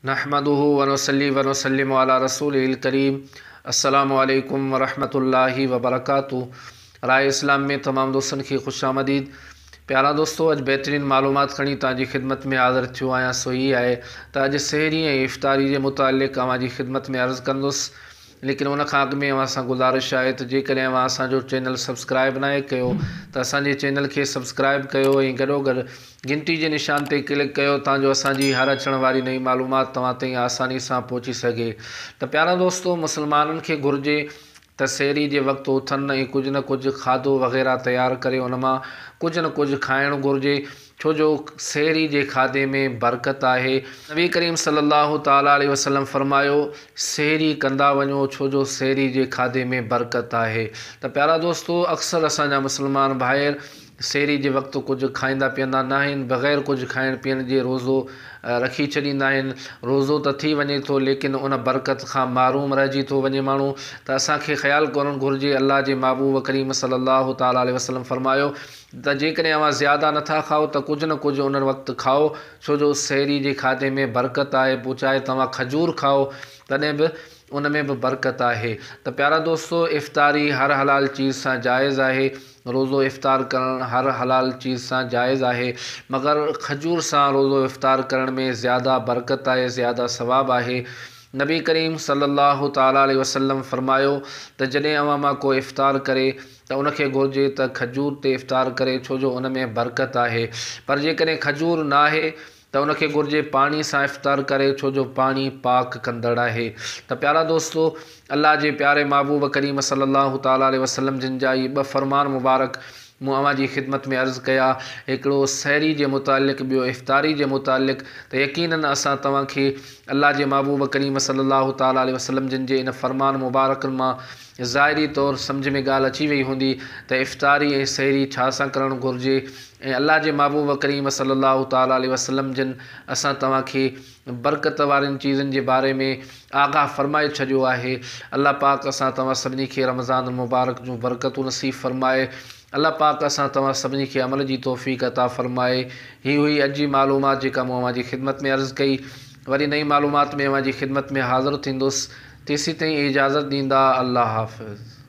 नहमदुहु व नुसल्ली व नुसल्लिमु अला रसूलिल करीम। अस्सलामु अलैकुम व रहमतुल्लाहि व बरकातुहू। राय इस्लाम में तमाम दोस्तन की खुशामदीद। प्यारा दोस्तों, अज बेहतरीन मालूमात खणी तव्हांजी खिदमत में हाज़िर थियो आहियां। सो ही आहे त अॼु सहरी ऐं इफ़्तारी जे मुतालिक़ अवांजी खिदमत में अर्ज़ु कंदुसि, लेकिन उन खां अॻु में अवां सां गुज़ारिश आहे त जेकॾहिं अवां असांजो चैनल सब्सक्राइब न कयो त असांजे चैनल खे सब्सक्राइब कयो ऐं गॾोगॾु घंटी जे निशान ते क्लिक कयो ताजो असांजी हर अचण वारी नई मालूमात तव्हां ताईं आसानी सां पहुची सघे। त प्यारा दोस्तों, मुसलमाननि खे घुरिजे त सहरी जे वक़्तु उथनि ऐं कुझु न कुझु खाधो वग़ैरह तयारु करे उन मां कुझु न कुझु खाइणु घुरिजे, छो जो सहरी जे खाधे में बरकत आहे। नबी करीम सल्लल्लाहु ताला अलैहि वसल्लम फरमायो, सहरी कंदा वञो छो जो सहरी जे खाधे में बरकत आहे। त प्यारा दोस्तों, अक्सर असांजा मुसलमान भाइर सहरी जे वक़्तु कुझु खाईंदा पीअंदा न आहिनि, बग़ैर कुझु खाइण पीअण जे रोज़ो रखी छॾींदा आहिनि। रोज़ो त थी वञे थो, लेकिन उन बरकत खां मारूम रहिजी थो वञे माण्हू। त असांखे ख़्यालु करणु घुरिजे। अल्लाह जे महबूब करीम सल्लल्लाहु ताला अलैहि वसल्लम फरमायो त जेकॾहिं अवां ज़्यादा नथा खाओ त कुझु न कुझु उन वक़्तु खाओ, छो जो सहरी जे खाधे में बरकत आहे। पोइ चाहे तव्हां खजूर खाओ तॾहिं बि उन में बि बरकत आहे। त प्यारा दोस्तों, इफ़्तारी हर हलाल चीज़ सां जाइज़ आहे। रोज़ो इफ़्तार करणु हर हलाल चीज़ सां जाइज़ आहे, मगर खजूर सां रोज़ो इफ़्तार करण में ज़्यादा बरकत आहे, ज़्यादा सवाबु आहे। नबी करीम सल्लल्लाहु ताला अलैहि वसल्लम फरमायो त जॾहिं अवां मां को इफ़्तार करे त उनखे घुरिजे त खजूर ते इफ़्तार करे, छो जो उन में बरकत आहे। पर जेकॾहिं खजूर न आहे त उनखे घुरिजे पाणी सां इफ़्तार करे, छो जो पाणी पाक कंदड़ आहे। त प्यारा दोस्तों, अल्लाह जे प्यारे महबूब करीम सल्लल्लाहु ताला अलैहि वसल्लम जिन जा इहे ॿ फ़रमान मुबारक मूं अवांजी खिदमत में अर्ज़ु कया, हिकिड़ो सहरी जे मुतालिक़, ॿियो इफ़्तारी जे मुतालिक़। त यकीनन असां तव्हांखे अल्लाह जे महबूब करीम सल्लल्लाहु ताला अलैहि वसल्लम जिन जे इन फ़रमान मुबारकनि मां ज़ाहिरी तौरु सम्झ में ॻाल्हि अची वई हूंदी त इफ़्तारी ऐं सहरी छा सां करणु घुरिजे। ऐं अल्लाह जे महबूब करीम सल्लल्लाहु ताला अलैहि वसल्लम जिन असां तव्हांखे बरकत वारनि चीज़नि जे बारे में आगाह फ़रमाए छॾियो आहे। अल्लाह पाक असां तव्हां सभिनी खे रमज़ान मुबारक जूं बरकतूं नसीब फ़रमाए। अल्लाह पाक असां तव्हां सभिनी खे अमल जी तौफ़ीक़ अता फ़रमाए। ही हुई अॼु जी मालूमात जेका मूं अवांजी खिदमत में अर्ज़ु कई। वरी नई मालूमात में अवांजी खिदमत में हाज़िर थींदुसि। तेसीं ताईं इजाज़त ॾींदा। अल्लाह हाफ़िज़।